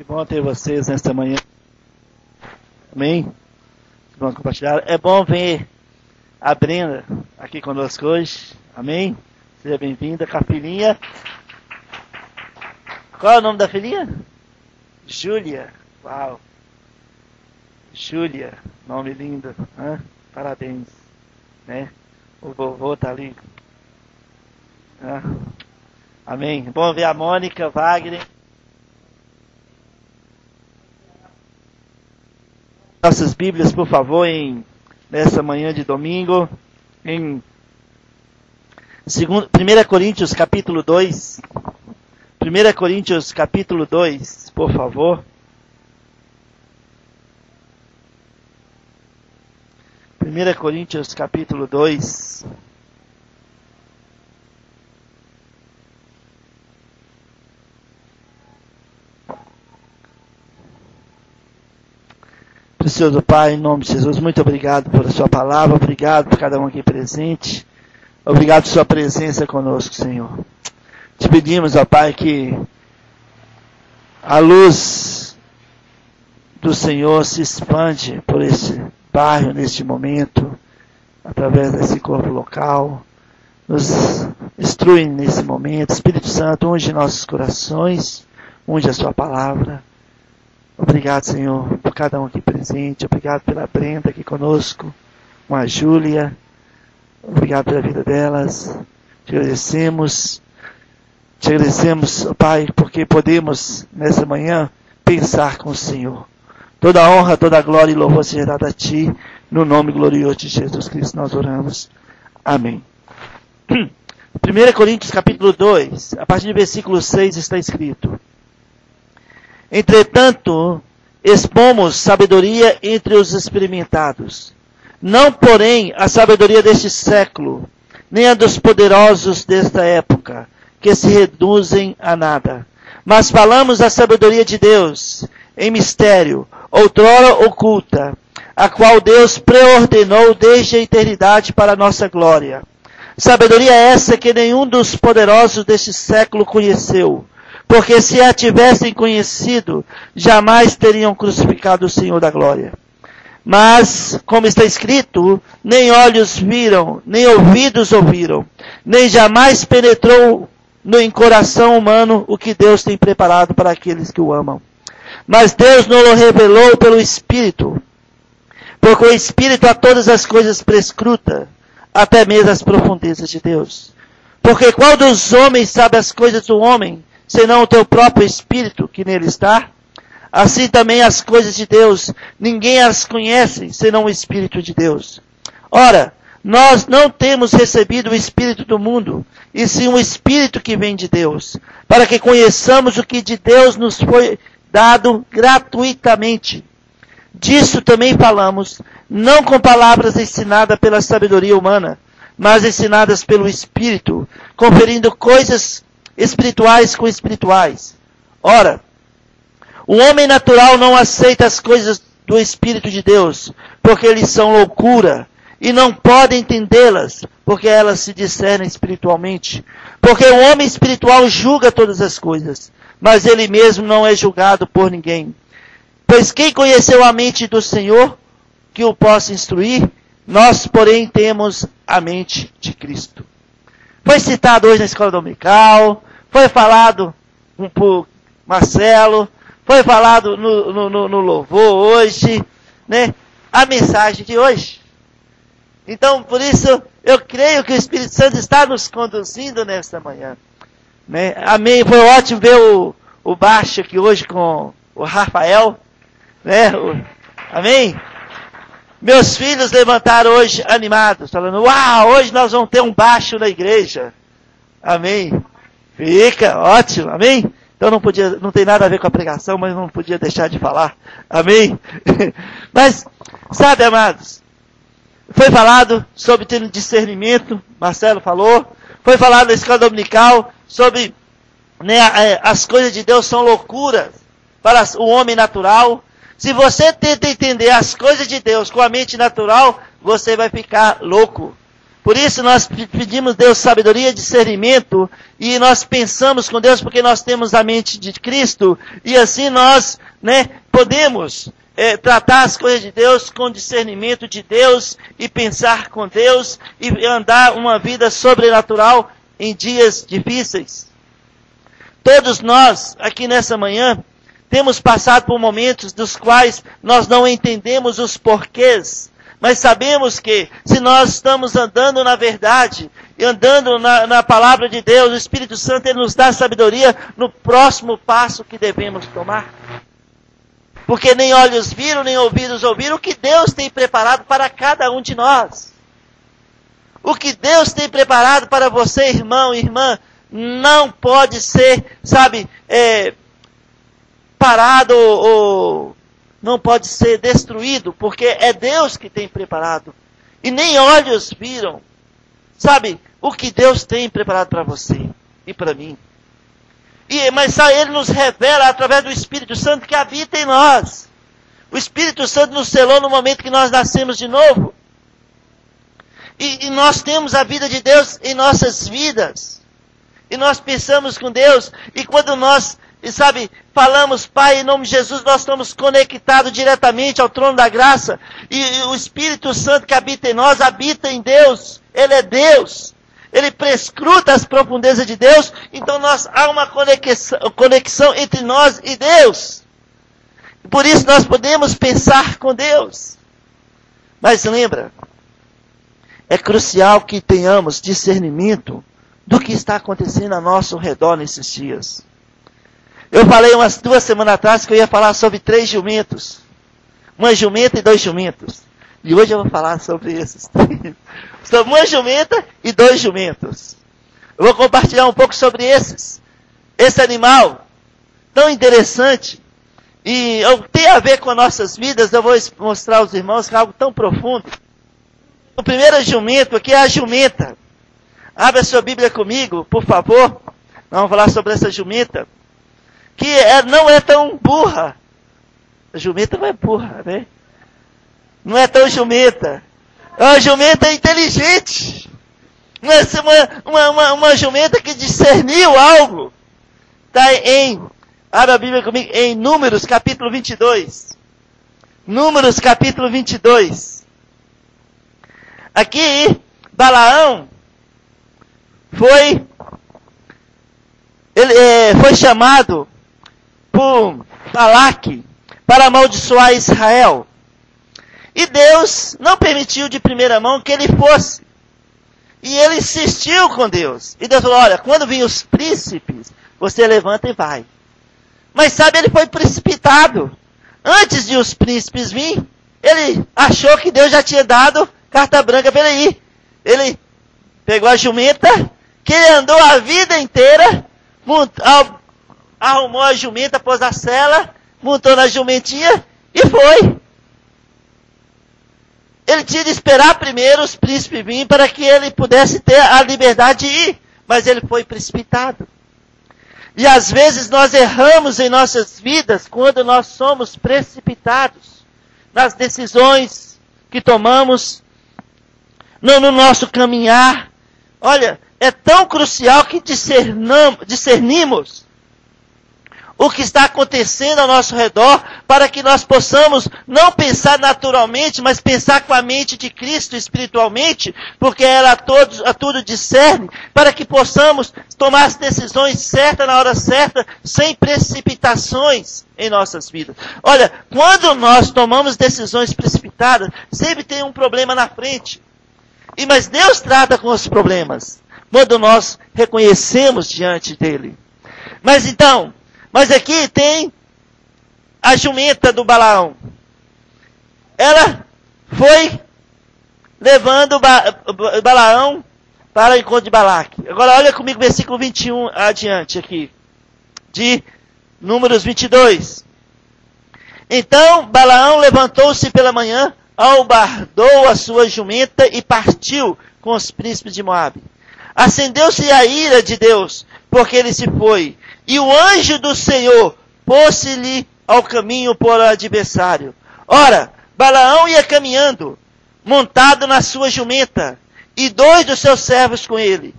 Que bom ter vocês nesta manhã. Amém? Que bom compartilhar. É bom ver a Brenda aqui conosco hoje. Amém? Seja bem-vinda com a filhinha. Qual é o nome da filhinha? Júlia. Uau. Júlia. Nome lindo. Hã? Parabéns. Né? O vovô tá ali. Hã? Amém. Bom ver a Mônica, Wagner. Nossas Bíblias, por favor, nessa manhã de domingo, em 1 Coríntios capítulo 2. 1 Coríntios capítulo 2, por favor. 1 Coríntios capítulo 2. Precioso Pai, em nome de Jesus, muito obrigado por a sua palavra, obrigado por cada um aqui presente, obrigado por sua presença conosco, Senhor. Te pedimos, ó Pai, que a luz do Senhor se expande por esse bairro, neste momento, através desse corpo local, nos instrui nesse momento. Espírito Santo, unge nossos corações, unge a sua palavra. Obrigado, Senhor, por cada um aqui presente. Obrigado pela Brenda aqui conosco, com a Júlia. Obrigado pela vida delas. Te agradecemos, Pai, porque podemos, nessa manhã, pensar com o Senhor. Toda a honra, toda a glória e louvor seja dada a Ti, no nome glorioso de Jesus Cristo nós oramos. Amém. 1 Coríntios capítulo 2, a partir do versículo 6 está escrito: Entretanto, expomos sabedoria entre os experimentados, não, porém, a sabedoria deste século, nem a dos poderosos desta época, que se reduzem a nada. Mas falamos a sabedoria de Deus, em mistério, outrora oculta, a qual Deus preordenou desde a eternidade para a nossa glória. Sabedoria essa que nenhum dos poderosos deste século conheceu, porque se a tivessem conhecido, jamais teriam crucificado o Senhor da glória. Mas, como está escrito, nem olhos viram, nem ouvidos ouviram, nem jamais penetrou em coração humano o que Deus tem preparado para aqueles que o amam. Mas Deus nos revelou pelo Espírito, porque o Espírito a todas as coisas prescruta, até mesmo as profundezas de Deus. Porque qual dos homens sabe as coisas do homem, senão o teu próprio Espírito que nele está? Assim também as coisas de Deus, ninguém as conhece, senão o Espírito de Deus. Ora, nós não temos recebido o Espírito do mundo, e sim o Espírito que vem de Deus, para que conheçamos o que de Deus nos foi dado gratuitamente. Disso também falamos, não com palavras ensinadas pela sabedoria humana, mas ensinadas pelo Espírito, conferindo coisas espirituais com espirituais. Ora, o homem natural não aceita as coisas do Espírito de Deus, porque eles são loucura, e não pode entendê-las, porque elas se discernem espiritualmente. Porque o homem espiritual julga todas as coisas, mas ele mesmo não é julgado por ninguém. Pois quem conheceu a mente do Senhor, que o possa instruir? Nós, porém, temos a mente de Cristo. Foi citado hoje na escola dominical, foi falado por Marcelo, foi falado no louvor hoje, né? A mensagem de hoje. Então, por isso, eu creio que o Espírito Santo está nos conduzindo nesta manhã. Né? Amém. Foi ótimo ver o baixo aqui hoje com o Rafael. Né? Amém. Meus filhos levantaram hoje animados, falando: uau, hoje nós vamos ter um baixo na igreja. Amém. Fica ótimo, amém? Então não tem nada a ver com a pregação, mas não podia deixar de falar. Amém? Mas, sabe, amados, foi falado sobre ter discernimento, Marcelo falou, foi falado na escola dominical sobre, né, as coisas de Deus são loucuras para o homem natural. Se você tenta entender as coisas de Deus com a mente natural, você vai ficar louco. Por isso nós pedimos a Deus sabedoria, discernimento, e nós pensamos com Deus porque nós temos a mente de Cristo, e assim nós, podemos tratar as coisas de Deus com discernimento de Deus, e pensar com Deus, e andar uma vida sobrenatural em dias difíceis. Todos nós, aqui nessa manhã, temos passado por momentos dos quais nós não entendemos os porquês, mas sabemos que se nós estamos andando na verdade, e andando na palavra de Deus, o Espírito Santo ele nos dá sabedoria no próximo passo que devemos tomar. Porque nem olhos viram, nem ouvidos ouviram o que Deus tem preparado para cada um de nós. O que Deus tem preparado para você, irmão e irmã, não pode ser, parado ou não pode ser destruído, porque é Deus que tem preparado. E nem olhos viram, o que Deus tem preparado para você e para mim. Mas Ele nos revela através do Espírito Santo que habita em nós. O Espírito Santo nos selou no momento que nós nascemos de novo. E nós temos a vida de Deus em nossas vidas. E nós pensamos com Deus. E quando nós, falamos, Pai, em nome de Jesus, nós estamos conectados diretamente ao trono da graça. E o Espírito Santo que habita em nós, habita em Deus. Ele é Deus. Ele prescruta as profundezas de Deus. Então há uma conexão entre nós e Deus. Por isso nós podemos pensar com Deus. Mas lembra, é crucial que tenhamos discernimento do que está acontecendo ao nosso redor nesses dias. Eu falei umas 2 semanas atrás que eu ia falar sobre 3 jumentos. Uma jumenta e 2 jumentos. E hoje eu vou falar sobre esses 3. Sobre uma jumenta e 2 jumentos. Eu vou compartilhar um pouco sobre esses. Esse animal tão interessante. E tem a ver com as nossas vidas. Eu vou mostrar aos irmãos que é algo tão profundo. O primeiro jumento aqui é a jumenta. Abra sua Bíblia comigo, por favor. Vamos falar sobre essa jumenta. Que não é tão burra. A jumenta não é burra, né? Não é tão jumenta. É uma jumenta inteligente. Uma jumenta que discerniu algo. Está abra a Bíblia comigo, em Números capítulo 22. Números capítulo 22. Aqui, Balaão foi chamado por Balaque para amaldiçoar Israel. E Deus não permitiu de primeira mão que ele fosse. E ele insistiu com Deus. E Deus falou, olha, quando vir os príncipes, você levanta e vai. Mas ele foi precipitado. Antes de os príncipes vir, ele achou que Deus já tinha dado carta branca para ele ir. Ele pegou a jumenta, que ele andou a vida inteira, arrumou a jumenta, pôs a sela, montou na jumentinha e foi. Ele tinha de esperar primeiro os príncipes virem para que ele pudesse ter a liberdade de ir. Mas ele foi precipitado. E às vezes nós erramos em nossas vidas quando nós somos precipitados nas decisões que tomamos, no nosso caminhar. Olha, é tão crucial que discernimos o que está acontecendo ao nosso redor, para que nós possamos não pensar naturalmente, mas pensar com a mente de Cristo espiritualmente, porque ela a tudo discerne, para que possamos tomar as decisões certas na hora certa, sem precipitações em nossas vidas. Olha, quando nós tomamos decisões precipitadas, sempre tem um problema na frente. Mas Deus trata com os problemas, quando nós reconhecemos diante dele. Mas aqui tem a jumenta do Balaão. Ela foi levando Balaão para o encontro de Balaque. Agora olha comigo o versículo 21 adiante aqui. De Números 22. Então Balaão levantou-se pela manhã, albardou a sua jumenta e partiu com os príncipes de Moabe. Acendeu-se a ira de Deus, porque ele se foi. E o anjo do Senhor pôs-se-lhe ao caminho por adversário. Ora, Balaão ia caminhando, montado na sua jumenta, e 2 dos seus servos com ele.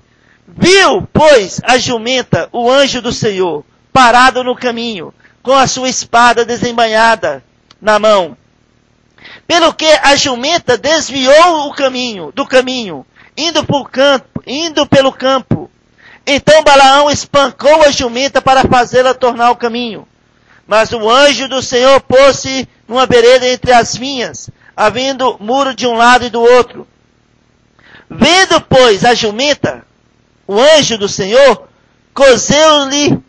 Viu, pois, a jumenta, o anjo do Senhor, parado no caminho, com a sua espada desembainhada na mão. Pelo que a jumenta desviou do caminho, indo pelo campo. Então Balaão espancou a jumenta para fazê-la tornar o caminho. Mas o anjo do Senhor pôs-se numa vereda entre as vinhas, havendo muro de um lado e do outro. Vendo, pois, a jumenta, o anjo do Senhor, cozeu-se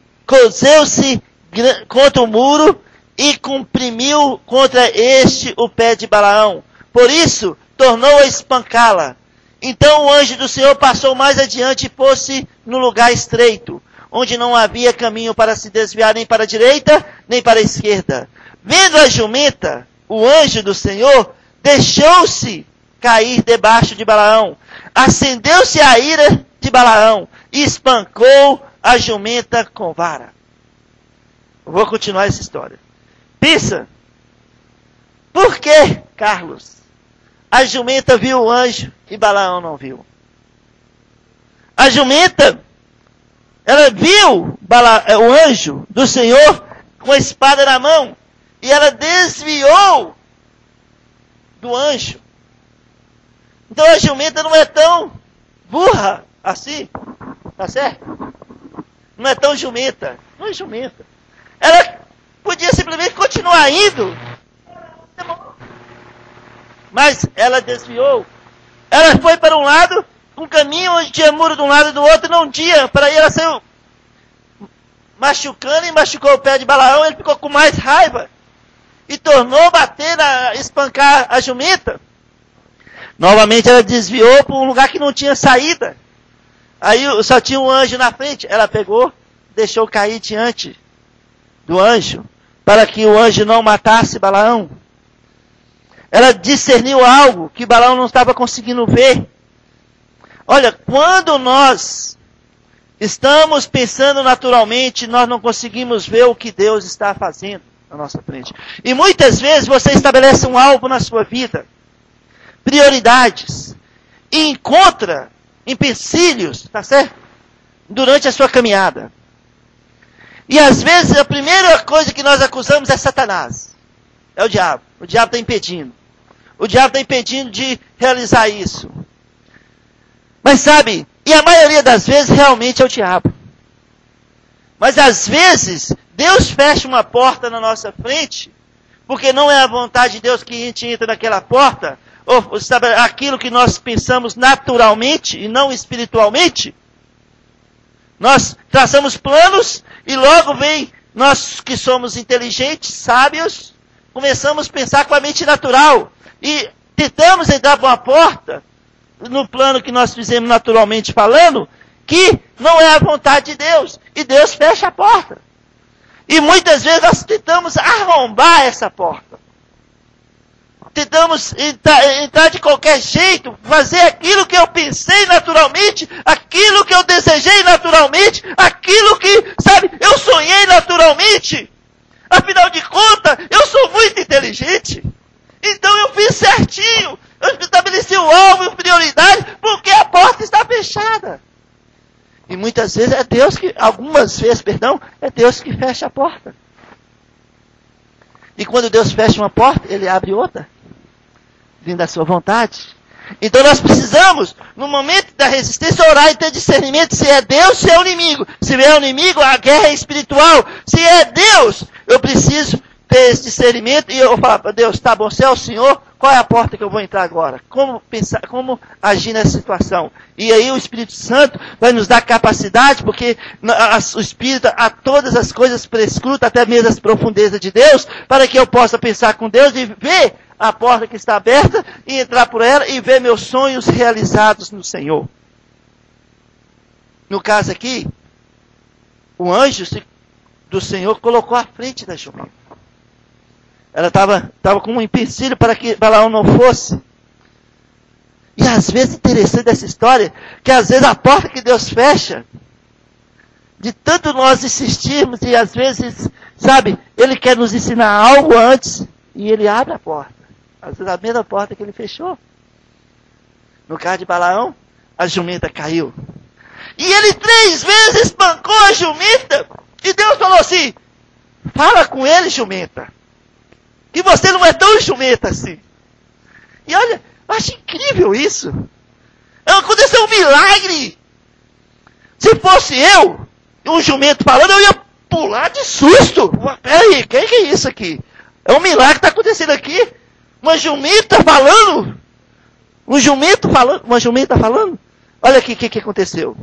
contra o muro e comprimiu contra este o pé de Balaão. Por isso, tornou a espancá-la. Então o anjo do Senhor passou mais adiante e pôs-se no lugar estreito, onde não havia caminho para se desviar nem para a direita, nem para a esquerda. Vendo a jumenta, o anjo do Senhor deixou-se cair debaixo de Balaão. Acendeu-se a ira de Balaão e espancou a jumenta com vara. Eu vou continuar essa história. Pensa, por que, Carlos, a jumenta viu o anjo e Balaão não viu? A jumenta, ela viu o anjo do Senhor com a espada na mão e ela desviou do anjo. Então a jumenta não é tão burra assim, tá certo? Não é tão jumenta, não é jumenta. Ela podia simplesmente continuar indo, mas ela desviou. Ela foi para um lado, um caminho onde tinha muro de um lado e do outro, e não tinha. Para aí ela saiu machucando e machucou o pé de Balaão. Ele ficou com mais raiva e tornou bater, espancar a jumenta. Novamente ela desviou para um lugar que não tinha saída. Aí só tinha um anjo na frente. Ela pegou, deixou cair diante do anjo, para que o anjo não matasse Balaão. Ela discerniu algo que Balaão não estava conseguindo ver. Olha, quando nós estamos pensando naturalmente, nós não conseguimos ver o que Deus está fazendo na nossa frente. E muitas vezes você estabelece um alvo na sua vida, prioridades, e encontra empecilhos, tá certo? Durante a sua caminhada. E às vezes a primeira coisa que nós acusamos é Satanás. É o diabo. O diabo está impedindo. O diabo está impedindo de realizar isso. Mas sabe, e a maioria das vezes realmente é o diabo. Mas às vezes, Deus fecha uma porta na nossa frente, porque não é a vontade de Deus que a gente entre naquela porta, ou sabe, aquilo que nós pensamos naturalmente e não espiritualmente. Nós traçamos planos e logo vem nós que somos inteligentes, sábios, começamos a pensar com a mente natural. E tentamos entrar por uma porta, no plano que nós fizemos naturalmente falando, que não é a vontade de Deus. E Deus fecha a porta. E muitas vezes nós tentamos arrombar essa porta. Tentamos entrar de qualquer jeito, fazer aquilo que eu pensei naturalmente, aquilo que eu desejei naturalmente, aquilo que, sabe, eu sonhei naturalmente. Afinal de contas, eu sou muito inteligente. Então eu fiz certinho. Eu estabeleci o alvo e prioridade, porque a porta está fechada. E muitas vezes é Deus que, é Deus que fecha a porta. E quando Deus fecha uma porta, Ele abre outra, vindo da sua vontade. Então nós precisamos, no momento da resistência, orar e ter discernimento se é Deus, se é o inimigo. Se é o inimigo, a guerra é espiritual. Se é Deus, eu preciso ter esse discernimento e eu vou falar para Deus, tá bom, se é o Senhor, qual é a porta que eu vou entrar agora? Como pensar, como agir nessa situação? E aí o Espírito Santo vai nos dar capacidade, porque o Espírito a todas as coisas prescruta, até mesmo as profundezas de Deus, para que eu possa pensar com Deus e ver a porta que está aberta e entrar por ela e ver meus sonhos realizados no Senhor. No caso aqui, o anjo do Senhor colocou à frente da jumenta. Ela estava com um empecilho para que Balaão não fosse. E às vezes, interessante essa história, que às vezes a porta que Deus fecha, de tanto nós insistirmos, e às vezes, sabe, Ele quer nos ensinar algo antes, e Ele abre a porta. Às vezes a mesma porta que Ele fechou. no caso de Balaão, a jumenta caiu. E ele 3 vezes espancou a jumenta. E Deus falou assim, fala com ele, jumenta, que você não é tão jumenta assim. E olha, eu acho incrível isso. Aconteceu um milagre. Se fosse eu, um jumento falando, eu ia pular de susto. Peraí, que é isso aqui? É um milagre que está acontecendo aqui. Uma jumenta falando. Um jumento falando. Uma jumenta falando. Olha aqui o que aconteceu.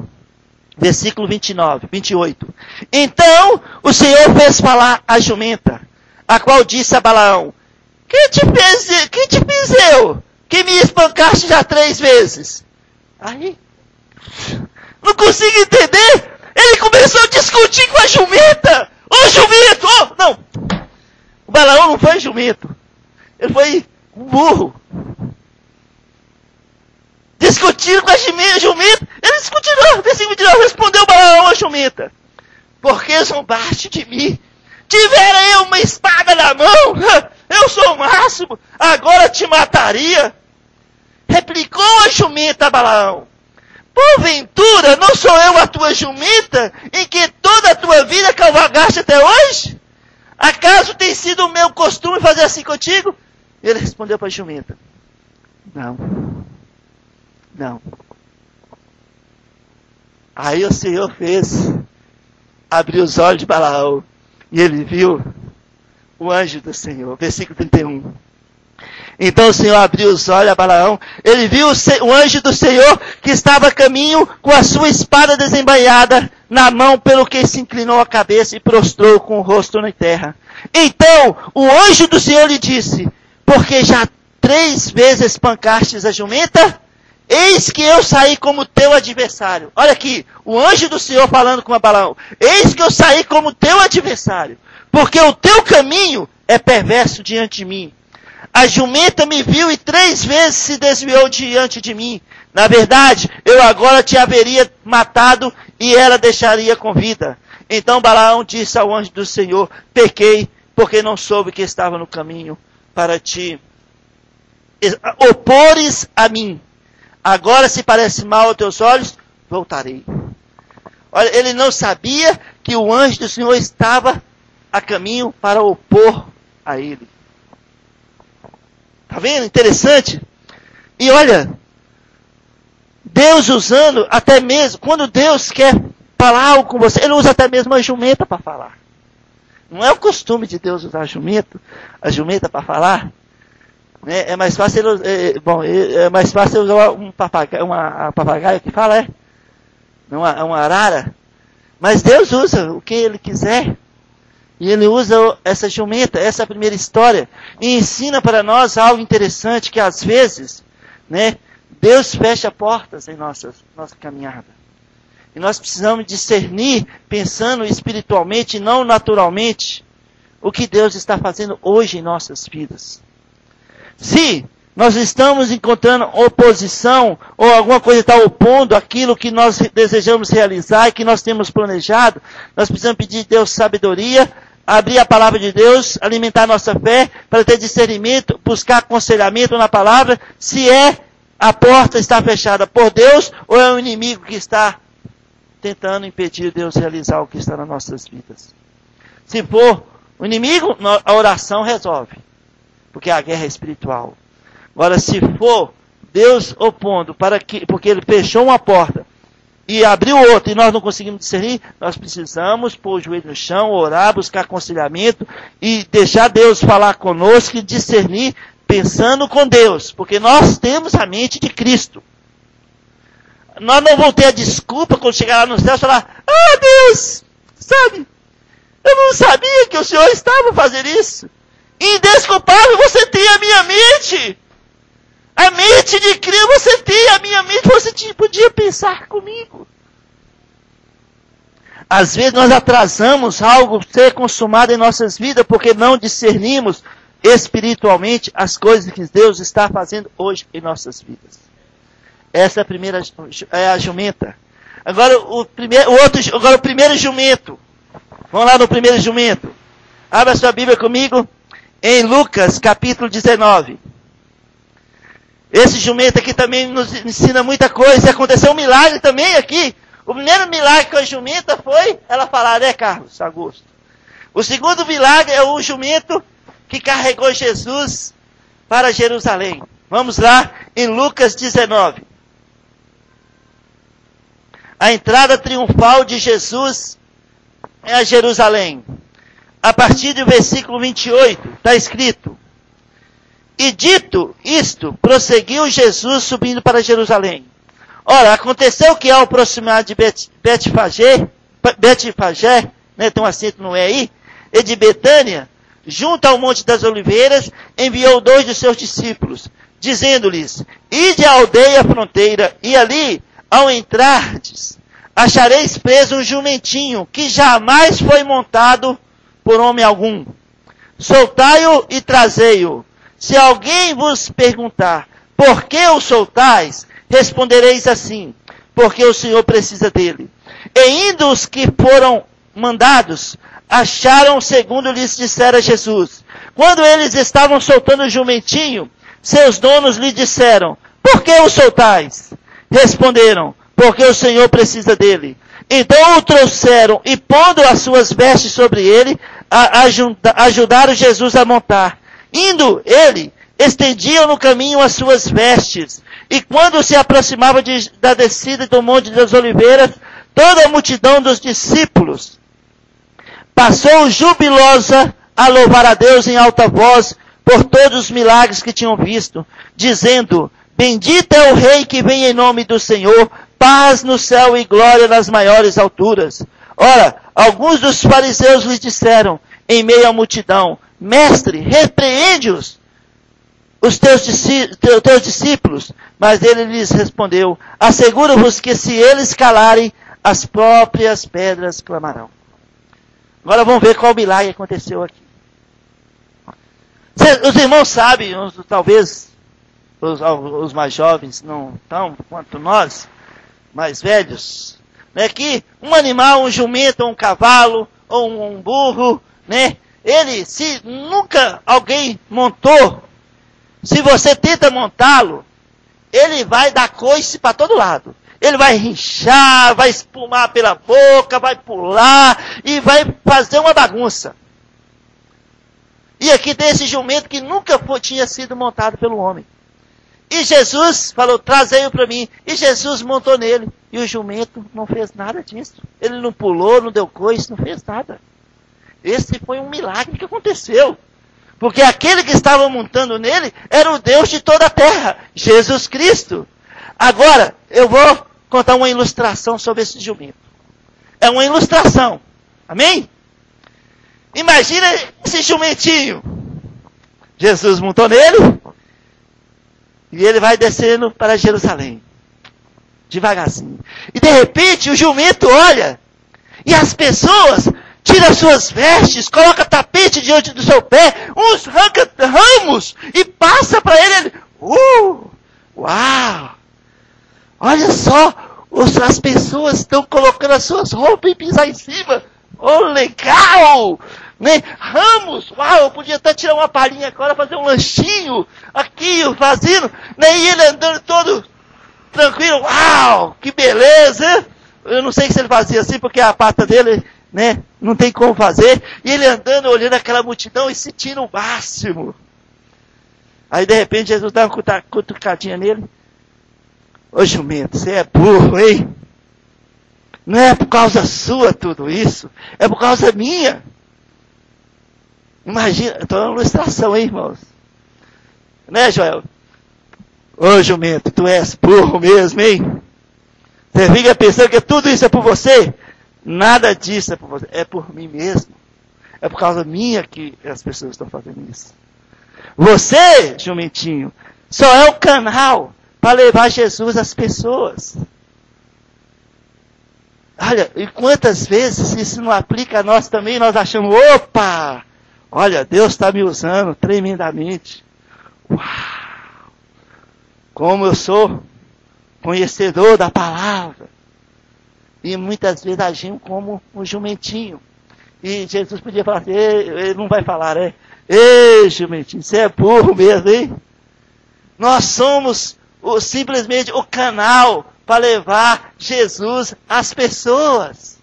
Versículo 28. Então o Senhor fez falar a jumenta, a qual disse a Balaão, quem te fiz eu? Que me espancaste já 3 vezes. Aí, não consigo entender. Ele começou a discutir com a jumenta. Ô jumento! Oh, não! O Balaão não foi jumento. Ele foi um burro. Discutindo com a jumenta. Ele discutiu. Versículo 29, respondeu Balaão a jumenta. Porque zombaste de mim? Tivera eu uma espada na mão, eu sou o máximo, agora te mataria. Replicou a jumenta a Balaão. Porventura, não sou eu a tua jumenta, em que toda a tua vida cavalgaste até hoje? Acaso tem sido o meu costume fazer assim contigo? Ele respondeu para a jumenta, não. Aí o Senhor abriu os olhos de Balaão, e ele viu o anjo do Senhor. Versículo 31. Então o Senhor abriu os olhos a Balaão. Ele viu o anjo do Senhor que estava a caminho com a sua espada desembainhada na mão, pelo que se inclinou a cabeça e prostrou com o rosto na terra. Então o anjo do Senhor lhe disse, porque já 3 vezes espancastes a jumenta, eis que eu saí como teu adversário. Olha aqui, o anjo do Senhor falando com Balaão. Eis que eu saí como teu adversário, porque o teu caminho é perverso diante de mim. A jumenta me viu e 3 vezes se desviou diante de mim. Na verdade, eu agora te haveria matado e ela deixaria com vida. Então Balaão disse ao anjo do Senhor, pequei, porque não soube que estava no caminho para te opores a mim. Agora, se parece mal aos teus olhos, voltarei. Olha, ele não sabia que o anjo do Senhor estava a caminho para opor a ele. Está vendo? Interessante. E olha, Deus usando até mesmo, quando Deus quer falar algo com você, Ele usa até mesmo a jumenta para falar. Não é o costume de Deus usar a jumenta para falar. É mais fácil é mais fácil usar um papagaio que fala, uma arara. Mas Deus usa o que Ele quiser. E Ele usa essa jumenta, essa primeira história, e ensina para nós algo interessante, que às vezes, Deus fecha portas em nossa caminhada. E nós precisamos discernir, pensando espiritualmente e não naturalmente, o que Deus está fazendo hoje em nossas vidas. Se nós estamos encontrando oposição, ou alguma coisa está opondo aquilo que nós desejamos realizar e que nós temos planejado, nós precisamos pedir a Deus sabedoria, abrir a palavra de Deus, alimentar nossa fé, para ter discernimento, buscar aconselhamento na palavra, se a porta está fechada por Deus, ou é o inimigo que está tentando impedir Deus realizar o que está nas nossas vidas. Se for o inimigo, a oração resolve, porque a guerra é espiritual. Agora, se for Deus opondo, porque Ele fechou uma porta, e abriu outra, e nós não conseguimos discernir, nós precisamos pôr o joelho no chão, orar, buscar aconselhamento, e deixar Deus falar conosco, e discernir, pensando com Deus, porque nós temos a mente de Cristo. Nós não vamos ter a desculpa, quando chegar lá no céu, falar, Deus, sabe, eu não sabia que o Senhor estava fazendo isso. Indesculpável, você tem a minha mente. A mente de Cristo, você tem a minha mente, você podia pensar comigo. Às vezes nós atrasamos algo ser consumado em nossas vidas, porque não discernimos espiritualmente as coisas que Deus está fazendo hoje em nossas vidas. Essa é a primeira, é a jumenta. Agora o primeiro jumento. Vamos lá no primeiro jumento. Abra a sua Bíblia comigo em Lucas capítulo 19. Esse jumento aqui também nos ensina muita coisa. Aconteceu um milagre também aqui. O primeiro milagre com a jumenta foi ela falar, né, Carlos Augusto? O segundo milagre é o jumento que carregou Jesus para Jerusalém. Vamos lá em Lucas 19. A entrada triunfal de Jesus a Jerusalém. A partir do versículo 28, está escrito: E dito isto, prosseguiu Jesus subindo para Jerusalém. Ora, aconteceu que ao aproximar de Betfagé, né, tem um acento no E aí, e de Betânia, junto ao Monte das Oliveiras, enviou 2 de seus discípulos, dizendo-lhes: Ide à aldeia fronteira, e ali, ao entrardes, achareis preso um jumentinho, que jamais foi montado por homem algum. Soltai-o e trazei-o. Se alguém vos perguntar, por que o soltais? Respondereis assim, porque o Senhor precisa dele. E indo os que foram mandados, acharam segundo lhes dissera Jesus. Quando eles estavam soltando o jumentinho, seus donos lhe disseram: Por que o soltais? Responderam: Porque o Senhor precisa dele. Então o trouxeram e, pondo as suas vestes sobre ele, ajudaram Jesus a montar. Indo ele, estendiam no caminho as suas vestes. E quando se aproximava da descida do Monte das Oliveiras, toda a multidão dos discípulos passou jubilosa a louvar a Deus em alta voz por todos os milagres que tinham visto, dizendo: Bendito é o Rei que vem em nome do Senhor, paz no céu e glória nas maiores alturas. Ora, alguns dos fariseus lhe disseram, em meio à multidão: Mestre, repreende-os, os teus discípulos. Mas ele lhes respondeu: Asseguro-vos que se eles calarem, as próprias pedras clamarão. Agora vamos ver qual milagre aconteceu aqui. Os irmãos sabem, talvez os mais jovens não tão quanto nós, mais velhos, né, que um animal, um jumento, ou um cavalo, ou um burro, né, ele, se nunca alguém montou, se você tenta montá-lo, ele vai dar coice para todo lado. Ele vai rinchar, vai espumar pela boca, vai pular e vai fazer uma bagunça. E aqui tem esse jumento que nunca tinha sido montado pelo homem. E Jesus falou: trazei-o para mim. E Jesus montou nele. E o jumento não fez nada disso. Ele não pulou, não deu coice, não fez nada. Esse foi um milagre que aconteceu. Porque aquele que estava montando nele era o Deus de toda a terra, Jesus Cristo. Agora, eu vou contar uma ilustração sobre esse jumento. É uma ilustração. Amém? Imagina esse jumentinho. Jesus montou nele. E ele vai descendo para Jerusalém. Devagarzinho. E de repente o jumento olha. E as pessoas tiram suas vestes, coloca tapete diante do seu pé, uns arranca ramos e passa para ele. Uau! Olha só, as pessoas estão colocando as suas roupas e pisar em cima. Oh, legal! Né? Ramos, uau, eu podia até tirar uma palhinha agora, fazer um lanchinho aqui, fazendo, né? E ele andando todo tranquilo. Uau, que beleza! Eu não sei se ele fazia assim, porque a pata dele, né, não tem como fazer. E ele andando, olhando aquela multidão e sentindo o máximo. Aí de repente Jesus dá uma cutucadinha nele. Ô jumento, você é burro, hein? Não é por causa sua tudo isso, é por causa minha. Imagina, estou numa ilustração, hein, irmãos? Né, Joel? Ô jumento, tu és burro mesmo, hein? Você fica pensando que tudo isso é por você? Nada disso é por você, é por mim mesmo. É por causa minha que as pessoas estão fazendo isso. Você, jumentinho, só é o canal para levar Jesus às pessoas. Olha, e quantas vezes isso não aplica a nós também, nós achamos, opa, olha, Deus está me usando tremendamente. Uau! Como eu sou conhecedor da palavra. E muitas vezes agimos como um jumentinho. E Jesus podia falar assim, ele não vai falar, né? Ei, jumentinho, você é burro mesmo, hein? Nós somos simplesmente o canal para levar Jesus às pessoas.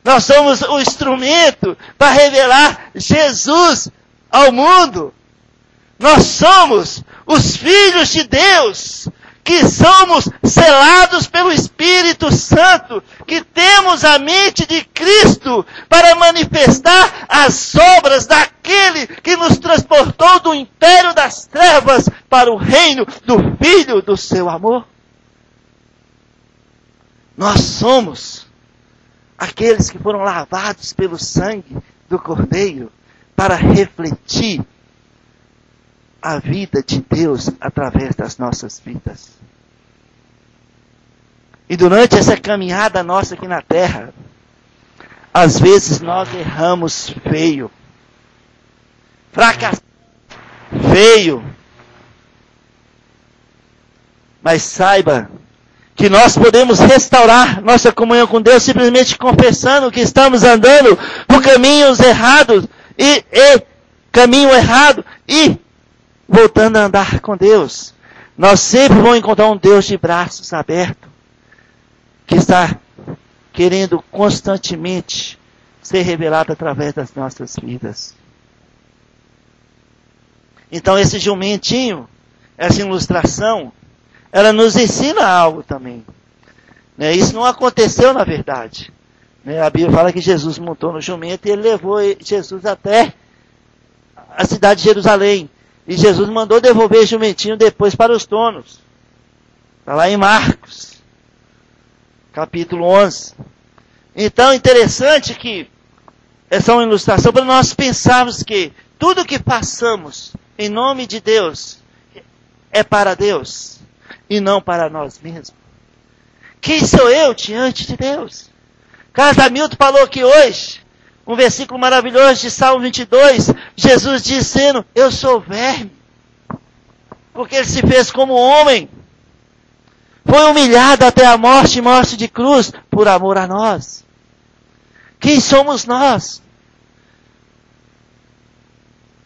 Nós somos o instrumento para revelar Jesus ao mundo. Nós somos os filhos de Deus, que somos selados pelo Espírito Santo, que temos a mente de Cristo para manifestar as obras daquele que nos transportou do império das trevas para o reino do Filho do seu amor. Nós somos aqueles que foram lavados pelo sangue do Cordeiro para refletir a vida de Deus através das nossas vidas. E durante essa caminhada nossa aqui na terra, às vezes nós erramos feio, fracassamos feio, mas saiba que nós podemos restaurar nossa comunhão com Deus simplesmente confessando que estamos andando por caminhos errados e caminho errado e voltando a andar com Deus. Nós sempre vamos encontrar um Deus de braços abertos, que está querendo constantemente ser revelado através das nossas vidas. Então esse jumentinho, essa ilustração, ela nos ensina algo também. Isso não aconteceu na verdade. A Bíblia fala que Jesus montou no jumento e ele levou Jesus até a cidade de Jerusalém. E Jesus mandou devolver o jumentinho depois para os donos. Está lá em Marcos, capítulo 11. Então, interessante que essa é uma ilustração para nós pensarmos que tudo que passamos em nome de Deus é para Deus e não para nós mesmos. Quem sou eu diante de Deus? Carlos Hamilton falou aqui hoje, um versículo maravilhoso de Salmo 22, Jesus dizendo, eu sou verme, porque ele se fez como homem, foi humilhado até a morte, morte de cruz, por amor a nós. Quem somos nós?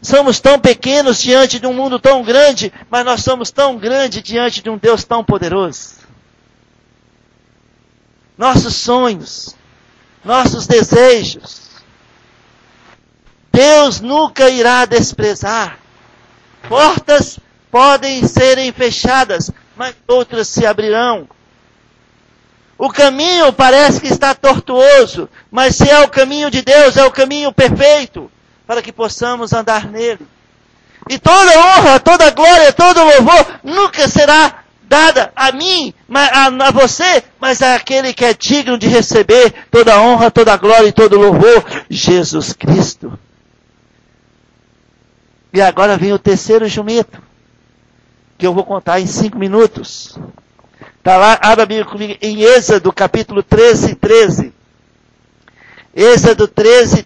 Somos tão pequenos diante de um mundo tão grande, mas nós somos tão grandes diante de um Deus tão poderoso. Nossos sonhos, nossos desejos, Deus nunca irá desprezar. Portas podem serem fechadas, mas outras se abrirão. O caminho parece que está tortuoso, mas se é o caminho de Deus, é o caminho perfeito, para que possamos andar nele. E toda honra, toda glória, todo louvor nunca será dada a mim, a você, mas àquele que é digno de receber toda honra, toda glória e todo louvor, Jesus Cristo. E agora vem o terceiro jumento, que eu vou contar em 5 minutos. Está lá, abra a Bíblia comigo, em Êxodo, capítulo 13. Êxodo 13.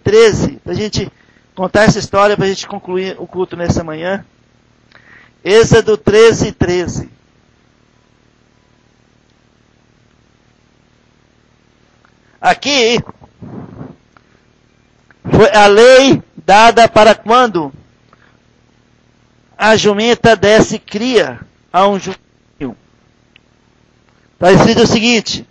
Para a gente contar essa história, para a gente concluir o culto nessa manhã. Êxodo 13. Aqui, foi a lei dada para quando a jumenta desce cria a um jumentinho. Está escrito o seguinte,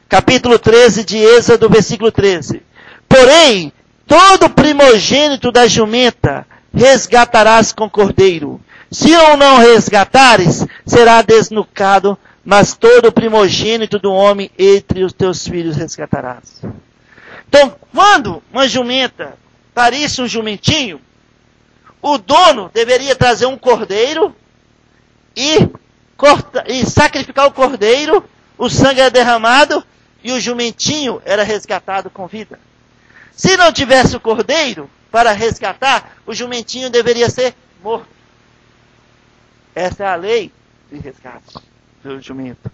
capítulo 13 de Êxodo, versículo 13. Porém, todo primogênito da jumenta resgatarás com cordeiro. Se ou não resgatares, será desnucado, mas todo primogênito do homem entre os teus filhos resgatarás. Então, quando uma jumenta parisse um jumentinho, o dono deveria trazer um cordeiro e sacrificar o cordeiro, o sangue era derramado e o jumentinho era resgatado com vida. Se não tivesse o cordeiro para resgatar, o jumentinho deveria ser morto. Essa é a lei de resgate do jumento.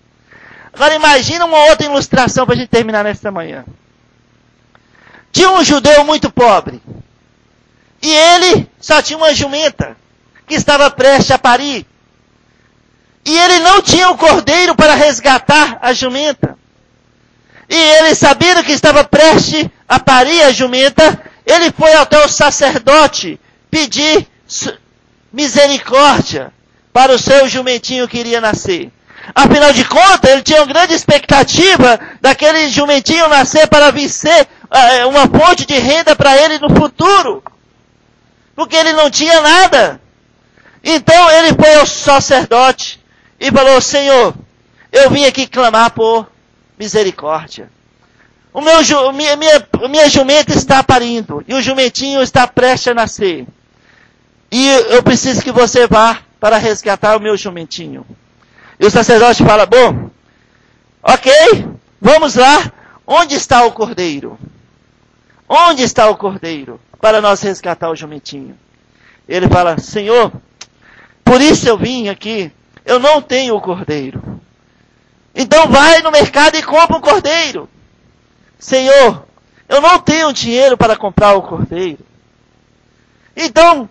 Agora imagina uma outra ilustração para a gente terminar nesta manhã. Tinha um judeu muito pobre. E ele só tinha uma jumenta que estava prestes a parir. E ele não tinha o cordeiro para resgatar a jumenta. E ele, sabendo que estava prestes a parir a jumenta, ele foi até o sacerdote pedir misericórdia para o seu jumentinho que iria nascer. Afinal de contas, ele tinha uma grande expectativa daquele jumentinho nascer para vir ser uma fonte de renda para ele no futuro. Porque ele não tinha nada. Então ele foi ao sacerdote e falou: Senhor, eu vim aqui clamar por misericórdia. Minha jumenta está parindo e o jumentinho está prestes a nascer. E eu preciso que você vá para resgatar o meu jumentinho. E o sacerdote fala: bom, ok, vamos lá. Onde está o cordeiro? Onde está o cordeiro para nós resgatar o jumentinho? Ele fala: Senhor, por isso eu vim aqui. Eu não tenho o cordeiro. Então vai no mercado e compra um cordeiro. Senhor, eu não tenho dinheiro para comprar o cordeiro. Então,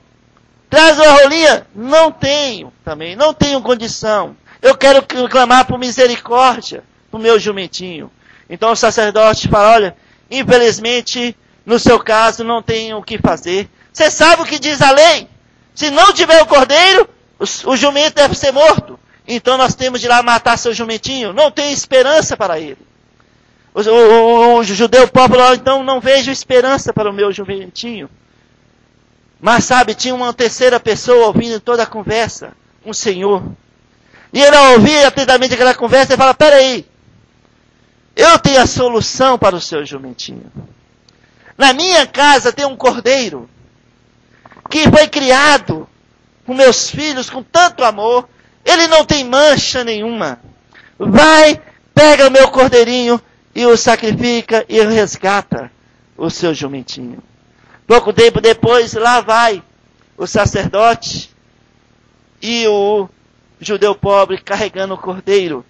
traz uma rolinha. Não tenho também. Não tenho condição. Eu quero clamar por misericórdia do meu jumentinho. Então o sacerdote fala: olha, infelizmente, no seu caso, não tem o que fazer. Você sabe o que diz a lei? Se não tiver o cordeiro, o jumento deve ser morto. Então nós temos de ir lá matar seu jumentinho. Não tem esperança para ele. O judeu pobre falou: então não vejo esperança para o meu jumentinho. Mas sabe, tinha uma terceira pessoa ouvindo toda a conversa. Um senhor. E ele ouvia atentamente aquela conversa e fala: peraí, eu tenho a solução para o seu jumentinho. Na minha casa tem um cordeiro que foi criado com meus filhos com tanto amor. Ele não tem mancha nenhuma. Vai, pega o meu cordeirinho e o sacrifica e resgata o seu jumentinho. Pouco tempo depois, lá vai o sacerdote e o judeu pobre carregando o cordeiro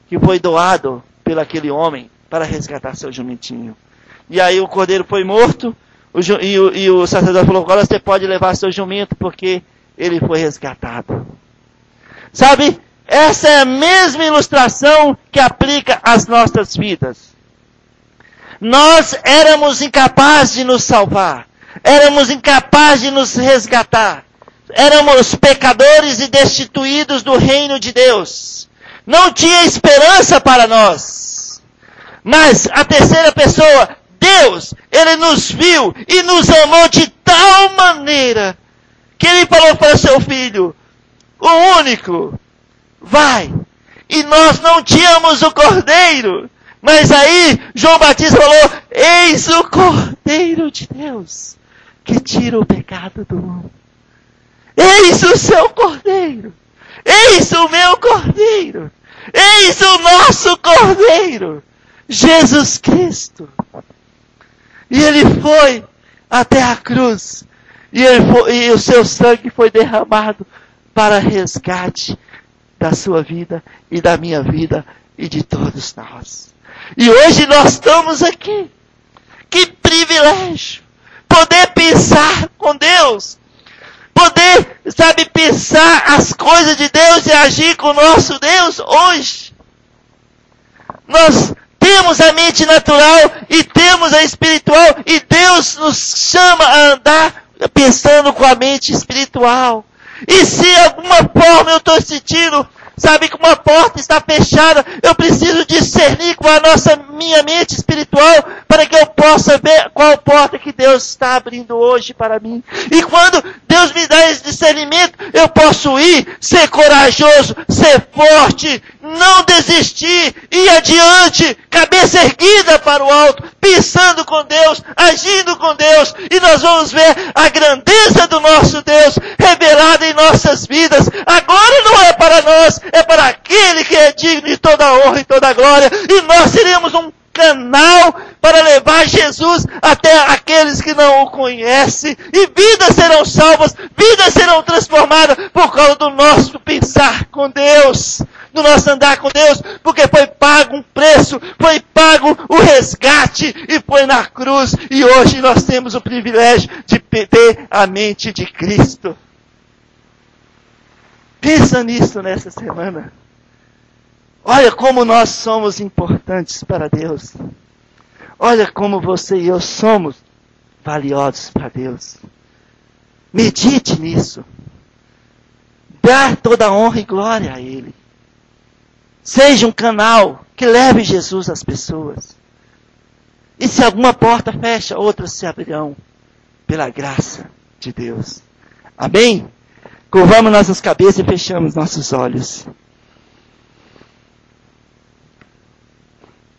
que foi doado pelo aquele homem para resgatar seu jumentinho. E aí o cordeiro foi morto e o sacerdote falou: agora você pode levar seu jumento porque ele foi resgatado. Sabe, essa é a mesma ilustração que aplica às nossas vidas. Nós éramos incapazes de nos salvar. Éramos incapazes de nos resgatar. Éramos pecadores e destituídos do reino de Deus. Não tinha esperança para nós. Mas a terceira pessoa, Deus, Ele nos viu e nos amou de tal maneira que Ele falou para seu filho, o único, vai. E nós não tínhamos o cordeiro. Mas aí João Batista falou: eis o Cordeiro de Deus que tira o pecado do mundo. Eis o seu cordeiro. Eis o meu cordeiro. Eis o nosso cordeiro. Jesus Cristo. E ele foi até a cruz. E o seu sangue foi derramado para resgate da sua vida e da minha vida e de todos nós. E hoje nós estamos aqui. Que privilégio! Poder pensar com Deus. Poder, pensar as coisas de Deus e agir com o nosso Deus hoje. Nós temos a mente natural e temos a espiritual. E Deus nos chama a andar pensando com a mente espiritual. E se de alguma forma eu estou sentindo, que uma porta está fechada, eu preciso discernir com a minha mente espiritual para que eu possa ver qual porta que Deus está abrindo hoje para mim. E quando Deus me dá esse discernimento, eu posso ir, ser corajoso, ser forte, não desistir, ir adiante, cabeça erguida para o alto, pensando com Deus, agindo com Deus, e nós vamos ver a grandeza do nosso Deus revelada em nossas vidas. Agora não é para nós, é para aquele que é digno de toda a honra e toda a glória, e nós seremos um canal para levar Jesus até aqueles que não o conhecem, e vidas serão salvas, vidas serão transformadas por causa do nosso pensar com Deus, do nosso andar com Deus, porque foi pago um preço, foi pago o resgate, e foi na cruz, e hoje nós temos o privilégio de ter a mente de Cristo. Pensa nisso nessa semana. Olha como nós somos importantes para Deus. Olha como você e eu somos valiosos para Deus. Medite nisso. Dar toda a honra e glória a Ele. Seja um canal que leve Jesus às pessoas. E se alguma porta fecha, outras se abrirão pela graça de Deus. Amém? Curvamos nossas cabeças e fechamos nossos olhos.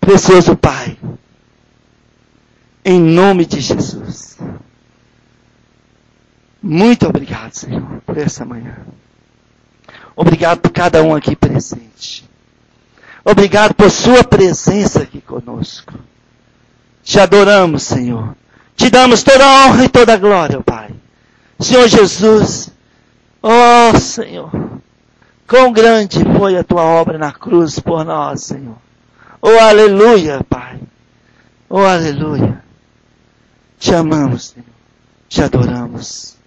Precioso Pai, em nome de Jesus, muito obrigado, Senhor, por essa manhã. Obrigado por cada um aqui presente. Obrigado por sua presença aqui conosco. Te adoramos, Senhor. Te damos toda a honra e toda a glória, Pai. Senhor Jesus, oh Senhor, quão grande foi a tua obra na cruz por nós, Senhor. Oh, aleluia, Pai. Oh, aleluia. Te amamos, Senhor. Te adoramos.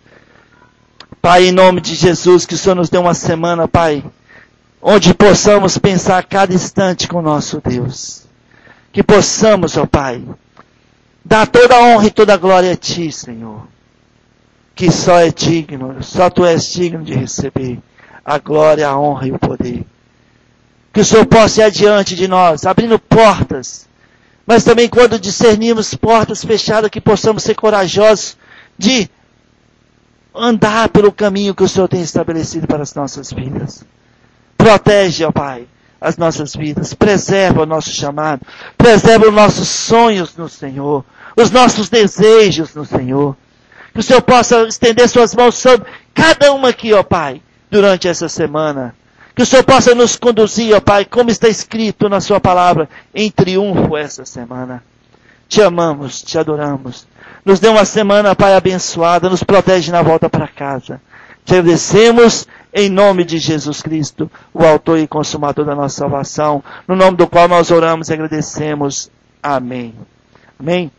Pai, em nome de Jesus, que o Senhor nos dê uma semana, Pai, onde possamos pensar a cada instante com o nosso Deus. Que possamos, ó Pai, dar toda a honra e toda a glória a Ti, Senhor. Que só é digno, só Tu és digno de receber a glória, a honra e o poder. Que o Senhor possa ir adiante de nós, abrindo portas, mas também quando discernirmos portas fechadas, que possamos ser corajosos de andar pelo caminho que o Senhor tem estabelecido para as nossas vidas. Protege, ó Pai, as nossas vidas, preserva o nosso chamado, preserva os nossos sonhos no Senhor, os nossos desejos no Senhor. Que o Senhor possa estender suas mãos sobre cada uma aqui, ó Pai, durante essa semana. Que o Senhor possa nos conduzir, ó Pai, como está escrito na sua palavra, em triunfo essa semana. Te amamos, te adoramos. Nos dê uma semana, Pai, abençoada, nos protege na volta para casa. Te agradecemos em nome de Jesus Cristo, o autor e consumador da nossa salvação, no nome do qual nós oramos e agradecemos. Amém. Amém.